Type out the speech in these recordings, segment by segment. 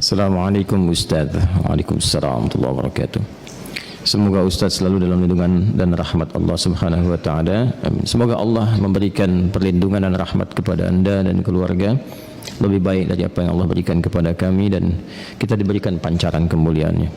Assalamualaikum Ustaz. Waalaikumsalam warahmatullahi wabarakatuh. Semoga Ustaz selalu dalam lindungan dan rahmat Allah Subhanahu wa taala. Semoga Allah memberikan perlindungan dan rahmat kepada Anda dan keluarga lebih baik dari apa yang Allah berikan kepada kami, dan kita diberikan pancaran kemuliaannya.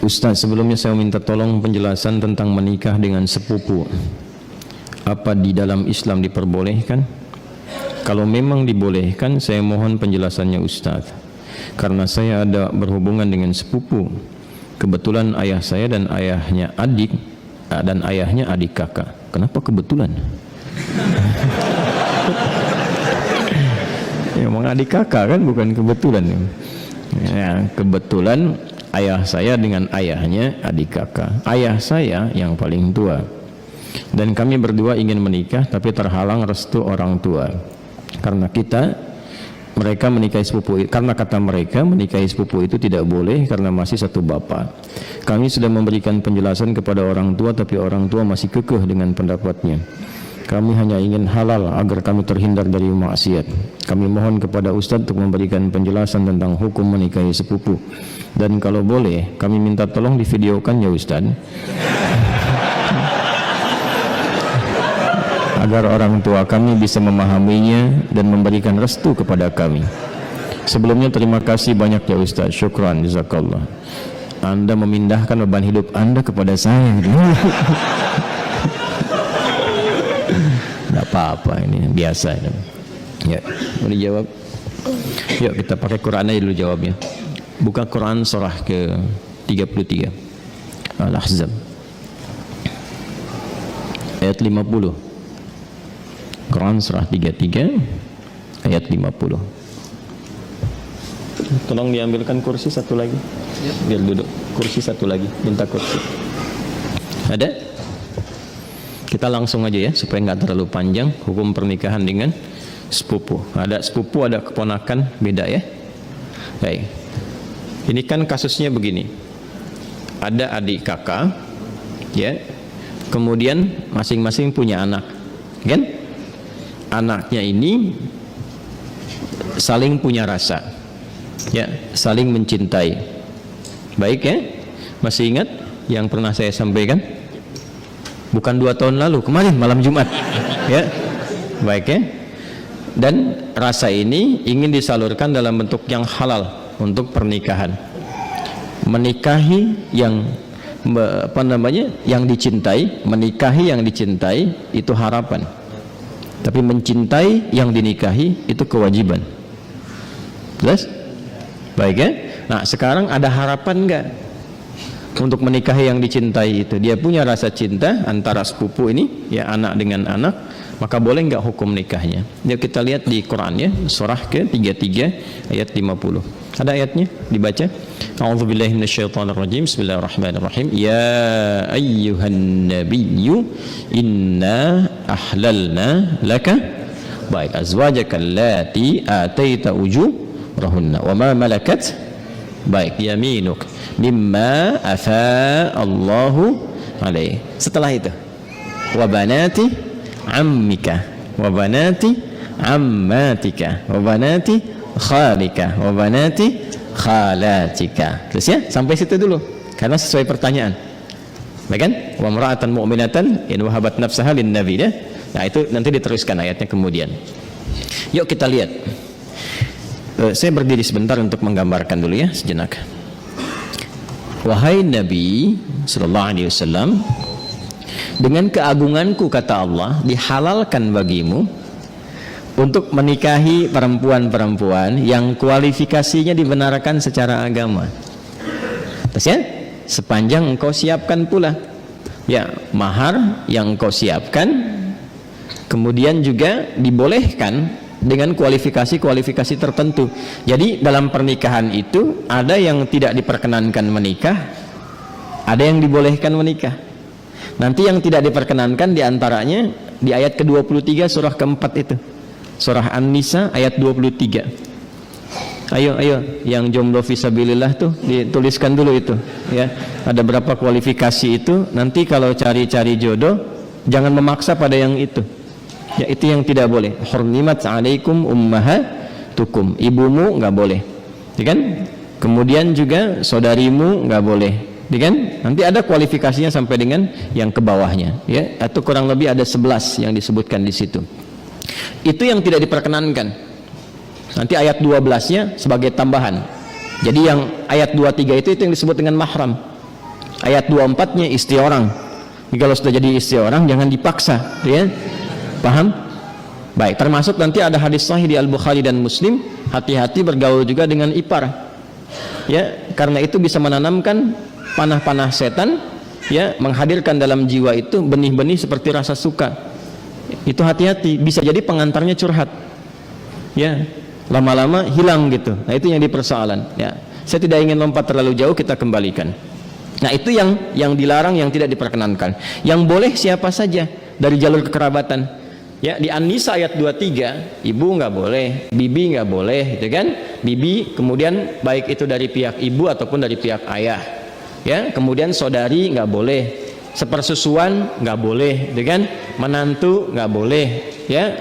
Ustaz, sebelumnya saya minta tolong penjelasan tentang menikah dengan sepupu. Apa di dalam Islam diperbolehkan? Kalau memang dibolehkan, saya mohon penjelasannya Ustaz. Karena saya ada berhubungan dengan sepupu. Kebetulan ayah saya dan ayahnya adik, dan ayahnya adik kakak. Kenapa kebetulan? Ya, emang adik kakak kan, bukan kebetulan. Ya, kebetulan ayah saya dengan ayahnya adik kakak. Ayah saya yang paling tua. Dan kami berdua ingin menikah, tapi terhalang restu orang tua. Karena mereka menikahi sepupu, karena kata mereka menikahi sepupu itu tidak boleh karena masih satu bapak. Kami sudah memberikan penjelasan kepada orang tua, tapi orang tua masih kekeh dengan pendapatnya. Kami hanya ingin halal agar kami terhindar dari maksiat. Kami mohon kepada Ustaz untuk memberikan penjelasan tentang hukum menikahi sepupu. Dan kalau boleh, kami minta tolong divideokan ya Ustaz, agar orang tua kami bisa memahaminya dan memberikan restu kepada kami. Sebelumnya terima kasih banyak ya Ustaz. Syukran, jazakallah. Anda memindahkan beban hidup Anda kepada saya. Tidak apa-apa, ini biasa. Ya, mau dijawab? Yuk kita pakai Quran aja dulu jawabnya. Buka Quran surah ke 33 Al-Ahzab ayat 50. Quran surah 33 ayat 50. Tolong diambilkan kursi satu lagi. Biar duduk. Kursi satu lagi. Minta kursi. Ada? Kita langsung aja ya, supaya nggak terlalu panjang. Hukum pernikahan dengan sepupu. Ada sepupu, ada keponakan, beda ya. Baik. Ini kan kasusnya begini. Ada adik kakak, ya. Kemudian masing-masing punya anak, kan? Anaknya ini saling punya rasa, ya, saling mencintai. Baik ya, masih ingat yang pernah saya sampaikan? Bukan 2 tahun lalu, kemarin malam Jumat, ya, baik ya. Dan rasa ini ingin disalurkan dalam bentuk yang halal untuk pernikahan. Menikahi yang yang dicintai, menikahi yang dicintai itu harapan. Tapi mencintai yang dinikahi itu kewajiban. Jelas? Baik ya? Nah sekarang ada harapan enggak untuk menikahi yang dicintai itu? Dia punya rasa cinta antara sepupu ini, ya, anak dengan anak, maka boleh enggak hukum nikahnya? Yuk kita lihat di Quran ya, surah ke-33 ayat 50. Ada ayatnya, dibaca. A'udzubillahi minasyaitonirrajim. Bismillahirrahmanirrahim. Ya ayyuhan nabiyyu inna ahlalna laka baik azwajaka allati ataita ujurahunna wa ma malakat baik yaminuk mimma afa Allahu alaih. Setelah itu wa banati ammika wa banati ammatika wa banati khalika wa banati khalatika. Terus ya, sampai situ dulu karena sesuai pertanyaan. Baik kan? Wa mar'atan mu'minatan in wahabat nafsaha lin nabi ya. Nah, itu nanti diteruskan ayatnya kemudian. Yuk kita lihat. Saya berdiri sebentar untuk menggambarkan dulu ya, sejenak. Wahai Nabi sallallahu alaihi wasallam, dengan keagunganku kata Allah, dihalalkan bagimu untuk menikahi perempuan-perempuan yang kualifikasinya dibenarkan secara agama. Terus ya, sepanjang engkau siapkan pula, ya, mahar yang engkau siapkan, kemudian juga dibolehkan dengan kualifikasi-kualifikasi tertentu. Jadi dalam pernikahan itu ada yang tidak diperkenankan menikah, ada yang dibolehkan menikah. Nanti yang tidak diperkenankan diantaranya di ayat ke-23 surah keempat itu. Surah An-Nisa ayat 23. Ayo yang jomblo fisabilillah tuh dituliskan dulu itu ya. Ada berapa kualifikasi itu, nanti kalau cari-cari jodoh jangan memaksa pada yang itu. Ya, itu yang tidak boleh. Hurrimat alaikum ummahatukum. Ibumu enggak boleh. ya kan? Kemudian juga saudarimu nggak boleh, ya kan? Nanti ada kualifikasinya sampai dengan yang ke bawahnya, ya, atau kurang lebih ada 11 yang disebutkan di situ. Itu yang tidak diperkenankan. Nanti ayat 12-nya sebagai tambahan. Jadi yang ayat 23 itu yang disebut dengan mahram. Ayat 24-nya istri orang. Jadi kalau sudah jadi istri orang jangan dipaksa, ya. Paham? Baik, termasuk nanti ada hadis sahih di Al-Bukhari dan Muslim, hati-hati bergaul juga dengan ipar. Ya, karena itu bisa menanamkan panah-panah setan, ya, menghadirkan dalam jiwa itu benih-benih seperti rasa suka. Itu hati-hati, bisa jadi pengantarnya curhat. Ya, lama-lama hilang gitu. Nah, itu yang dipersoalan, ya. Saya tidak ingin lompat terlalu jauh, kita kembalikan. Nah, itu yang dilarang, yang tidak diperkenankan. Yang boleh siapa saja dari jalur kekerabatan. Ya, di An-Nisa ayat 23, ibu nggak boleh, bibi nggak boleh, gitu kan? Bibi, kemudian baik itu dari pihak ibu ataupun dari pihak ayah. Ya, kemudian saudari nggak boleh, sepersusuan nggak boleh, gitu kan? Menantu nggak boleh, ya.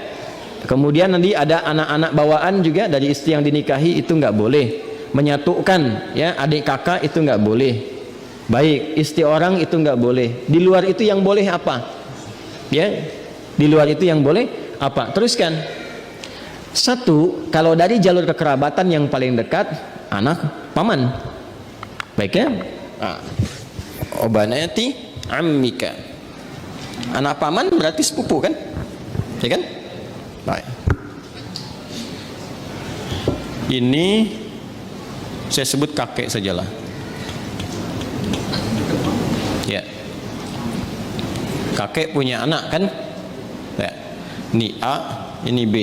Kemudian nanti ada anak-anak bawaan juga dari istri yang dinikahi, itu nggak boleh. Menyatukan, ya, adik kakak itu nggak boleh. Baik, istri orang itu nggak boleh. Di luar itu yang boleh apa? Ya, di luar itu yang boleh apa? Teruskan. Satu, kalau dari jalur kekerabatan yang paling dekat, anak paman. Baik, ya. Obanati ammika. Anak paman berarti sepupu kan? Ya kan? Baik. Ini saya sebut kakek sajalah. Ya. Kakek punya anak kan? Ya. Ini A, ini B.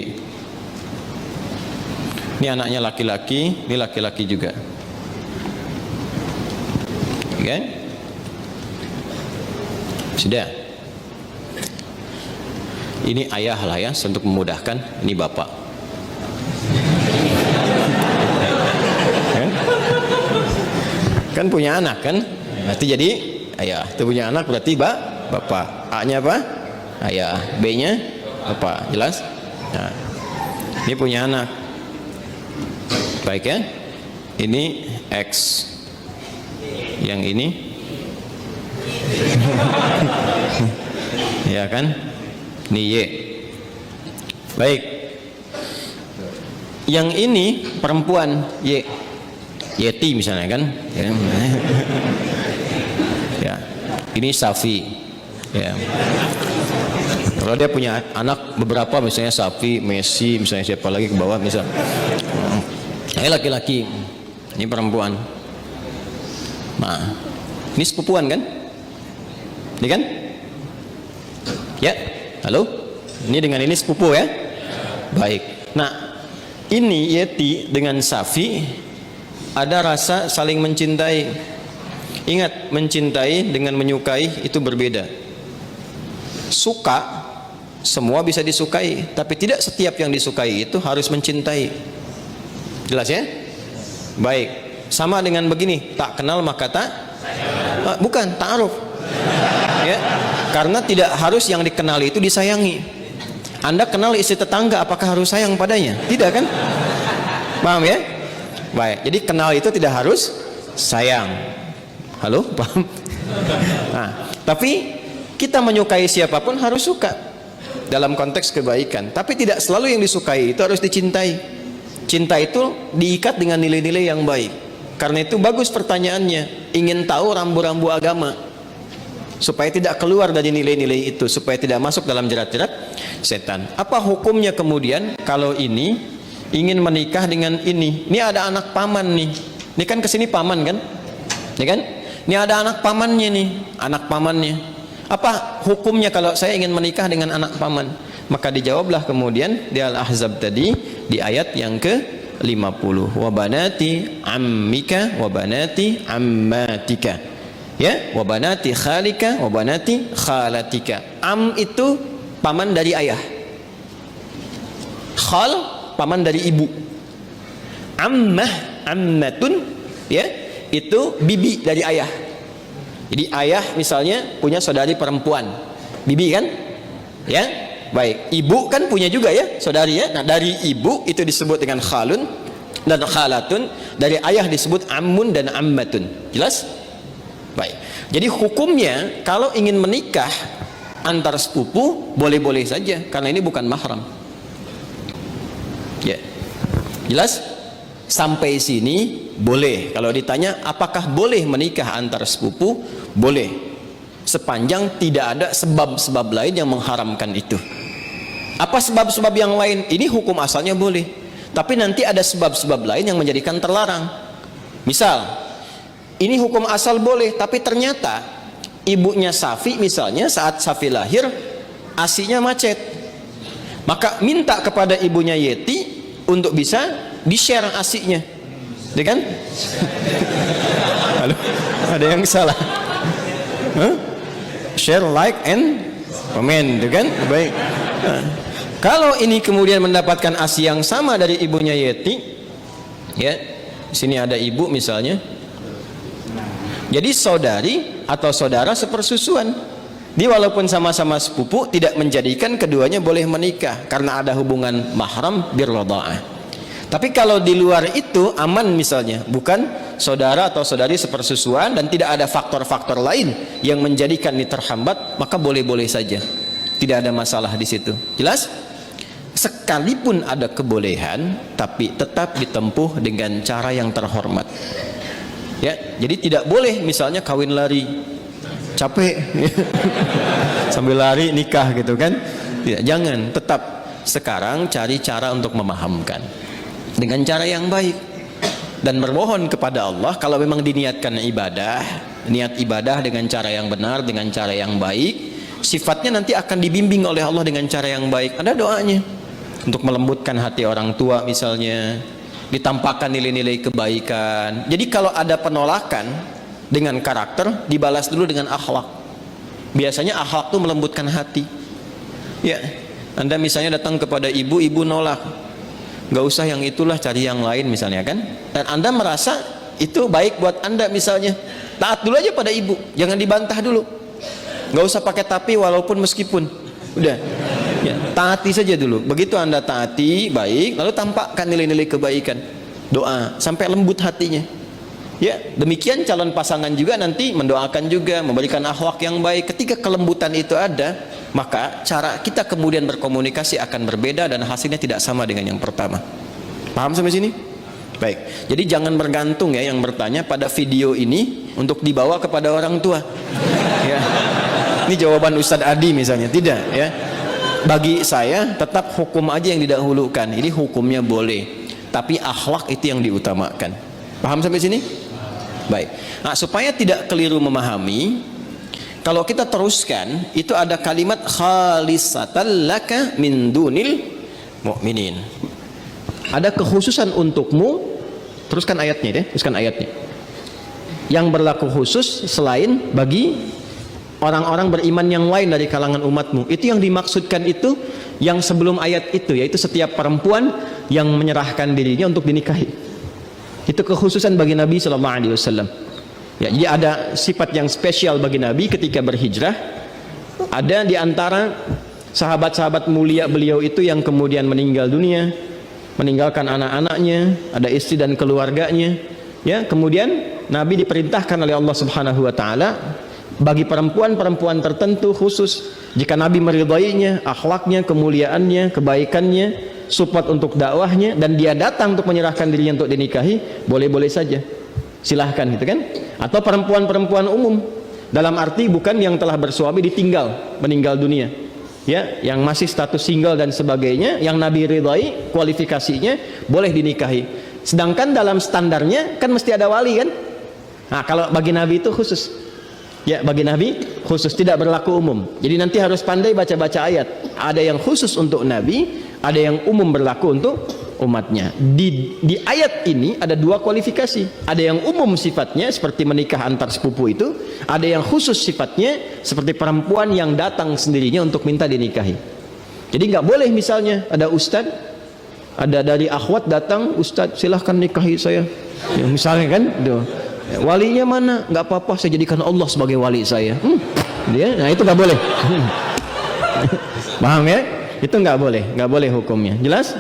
Ini anaknya laki-laki, ini laki-laki juga. Oke? Sudah. Ini ayah lah ya, untuk memudahkan. Ini bapak. Kan punya anak kan? Berarti jadi ayah. Itu punya anak berarti bapak. A-nya apa? Ayah. B-nya bapak. Jelas? Nah, ini punya anak. Baik ya? Ini X. Yang ini ya kan? Ini Y. Baik. Yang ini perempuan Y. Yeti misalnya kan? Ya. Ini Safi. Ya. Kalau dia punya anak beberapa, misalnya Safi, Messi, misalnya siapa lagi ke bawah, misal. Ini laki-laki, ini perempuan. Nah, ini sepupuan kan? Ini kan? Ya, halo? Ini dengan ini sepupu ya? Baik. Nah, ini Yeti dengan Safi ada rasa saling mencintai. Ingat, mencintai dengan menyukai itu berbeda. Suka, semua bisa disukai, tapi tidak setiap yang disukai itu harus mencintai. Jelas ya? Baik. Sama dengan begini, tak kenal maka tak bukan ta'aruf. Ya. Karena tidak harus yang dikenali itu disayangi. Anda kenal istri tetangga, apakah harus sayang padanya? Tidak kan? Paham ya? Baik. Jadi kenal itu tidak harus sayang. Halo, paham? Nah, tapi kita menyukai siapapun harus suka dalam konteks kebaikan. Tapi tidak selalu yang disukai itu harus dicintai. Cinta itu diikat dengan nilai-nilai yang baik. Karena itu bagus pertanyaannya, ingin tahu rambu-rambu agama supaya tidak keluar dari nilai-nilai itu, supaya tidak masuk dalam jerat-jerat setan. Apa hukumnya kemudian kalau ini ingin menikah dengan ini? Ini ada anak paman nih. Ini kan kesini paman kan? Ya kan? Ini ada anak pamannya nih, anak pamannya. Apa hukumnya kalau saya ingin menikah dengan anak paman? Maka dijawablah kemudian di Al-Ahzab tadi di ayat yang ke-50. Wa banati ammika wa banati ammatika. Ya, wa banati khalika wa banati khalatika. Am itu paman dari ayah. Khal paman dari ibu. Ammah, ammatun ya, itu bibi dari ayah. Jadi ayah misalnya punya saudari perempuan, bibi kan? Ya. Baik, ibu kan punya juga ya, saudari ya. Nah, dari ibu itu disebut dengan khalun, Dan khalatun dari ayah disebut ammun dan ammatun. Jelas? Baik. Jadi hukumnya kalau ingin menikah antar sepupu boleh-boleh saja karena ini bukan mahram. Ya. Jelas? Sampai sini boleh. Kalau ditanya apakah boleh menikah antar sepupu? Boleh. Sepanjang tidak ada sebab-sebab lain yang mengharamkan itu. Apa sebab-sebab yang lain? Ini hukum asalnya boleh. Tapi nanti ada sebab-sebab lain yang menjadikan terlarang. Misal, ini hukum asal boleh, tapi ternyata ibunya Safi misalnya saat Safi lahir, ASInya macet. Maka minta kepada ibunya Yeti untuk bisa di-share ASInya. Ya kan? Halo, ada yang salah? Huh? Share, like, and comment, ya kan? Baik. Kalau ini kemudian mendapatkan ASI yang sama dari ibunya Yeti, ya, di sini ada ibu misalnya, jadi saudari atau saudara sepersusuan. Dia walaupun sama-sama sepupu tidak menjadikan keduanya boleh menikah karena ada hubungan mahram birradha'ah. Tapi kalau di luar itu aman misalnya, bukan saudara atau saudari sepersusuan dan tidak ada faktor-faktor lain yang menjadikan ini terhambat, maka boleh-boleh saja. Tidak ada masalah di situ. Jelas? Sekalipun ada kebolehan, tapi tetap ditempuh dengan cara yang terhormat. Ya, jadi tidak boleh misalnya kawin lari, capek, sambil lari nikah gitu kan? Tidak, jangan. Tetap sekarang cari cara untuk memahamkan dengan cara yang baik dan bermohon kepada Allah. Kalau memang diniatkan ibadah, niat ibadah dengan cara yang benar, dengan cara yang baik, sifatnya nanti akan dibimbing oleh Allah dengan cara yang baik. Ada doanya untuk melembutkan hati orang tua misalnya, ditampakkan nilai-nilai kebaikan. Jadi kalau ada penolakan dengan karakter, dibalas dulu dengan akhlak. Biasanya akhlak itu melembutkan hati. Ya, Anda misalnya datang kepada ibu, ibu nolak, nggak usah yang itulah, cari yang lain misalnya kan. Dan Anda merasa itu baik buat Anda misalnya, taat dulu aja pada ibu, jangan dibantah dulu. Nggak usah pakai tapi walaupun meskipun, udah. Ya, taati saja dulu. Begitu Anda taati baik, lalu tampakkan nilai-nilai kebaikan, doa sampai lembut hatinya. Ya, demikian calon pasangan juga nanti mendoakan juga, memberikan akhlak yang baik. Ketika kelembutan itu ada, maka cara kita kemudian berkomunikasi akan berbeda dan hasilnya tidak sama dengan yang pertama. Paham sampai sini? Baik. Jadi jangan bergantung ya yang bertanya pada video ini untuk dibawa kepada orang tua. Ya. Ini jawaban Ustadz Adi misalnya, tidak ya. Bagi saya tetap hukum aja yang didahulukan. Ini hukumnya boleh, tapi akhlak itu yang diutamakan. Paham sampai sini? Baik. Nah, supaya tidak keliru memahami, kalau kita teruskan itu ada kalimat khalisatan laka min dunil mu'minin. Ada kekhususan untukmu. Teruskan ayatnya deh, teruskan ayatnya. Yang berlaku khusus selain bagi orang-orang beriman yang lain dari kalangan umatmu. Itu yang dimaksudkan itu yang sebelum ayat itu, yaitu setiap perempuan yang menyerahkan dirinya untuk dinikahi. Itu kekhususan bagi Nabi SAW. Ya, jadi ada sifat yang spesial bagi Nabi ketika berhijrah. Ada di antara sahabat-sahabat mulia beliau itu yang kemudian meninggal dunia, meninggalkan anak-anaknya, ada istri dan keluarganya. Ya, kemudian Nabi diperintahkan oleh Allah Subhanahu wa taala bagi perempuan-perempuan tertentu khusus, jika Nabi meridainya, akhlaknya, kemuliaannya, kebaikannya, support untuk dakwahnya, dan dia datang untuk menyerahkan dirinya untuk dinikahi, boleh-boleh saja, silahkan gitu kan. Atau perempuan-perempuan umum, dalam arti bukan yang telah bersuami ditinggal, meninggal dunia, ya, yang masih status single dan sebagainya, yang Nabi ridai kualifikasinya boleh dinikahi. Sedangkan dalam standarnya kan mesti ada wali kan. Nah, kalau bagi Nabi itu khusus. Ya, bagi Nabi khusus, tidak berlaku umum. Jadi nanti harus pandai baca-baca ayat. Ada yang khusus untuk Nabi, ada yang umum berlaku untuk umatnya. Di ayat ini ada dua kualifikasi. Ada yang umum sifatnya seperti menikah antar sepupu itu, ada yang khusus sifatnya seperti perempuan yang datang sendirinya untuk minta dinikahi. Jadi nggak boleh misalnya ada ustadz, ada dari akhwat datang, ustadz silahkan nikahi saya. Ya, misalnya kan, walinya mana? Nggak apa-apa, saya jadikan Allah sebagai wali saya. Dia, nah itu nggak boleh. Paham ya? Itu nggak boleh hukumnya. Jelas?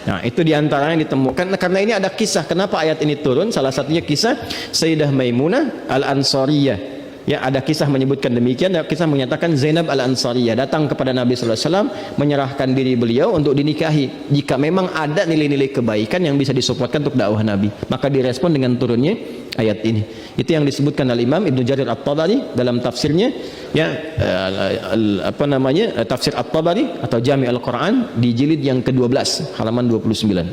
Nah, itu diantaranya ditemukan. Karena ini ada kisah kenapa ayat ini turun. Salah satunya kisah Sayyidah Maimunah Al-Ansariyah. Ya, ada kisah menyebutkan demikian. Ada kisah menyatakan Zainab Al-Ansariyah datang kepada Nabi sallallahu alaihi wasallam menyerahkan diri beliau untuk dinikahi. Jika memang ada nilai-nilai kebaikan yang bisa disuppортkan untuk dakwah Nabi, maka direspon dengan turunnya ayat ini. Itu yang disebutkan oleh Imam Ibnu Jarir At-Tabari dalam tafsirnya, ya, tafsir At-Tabari atau Jami' Al-Quran di jilid yang ke-12 halaman 29.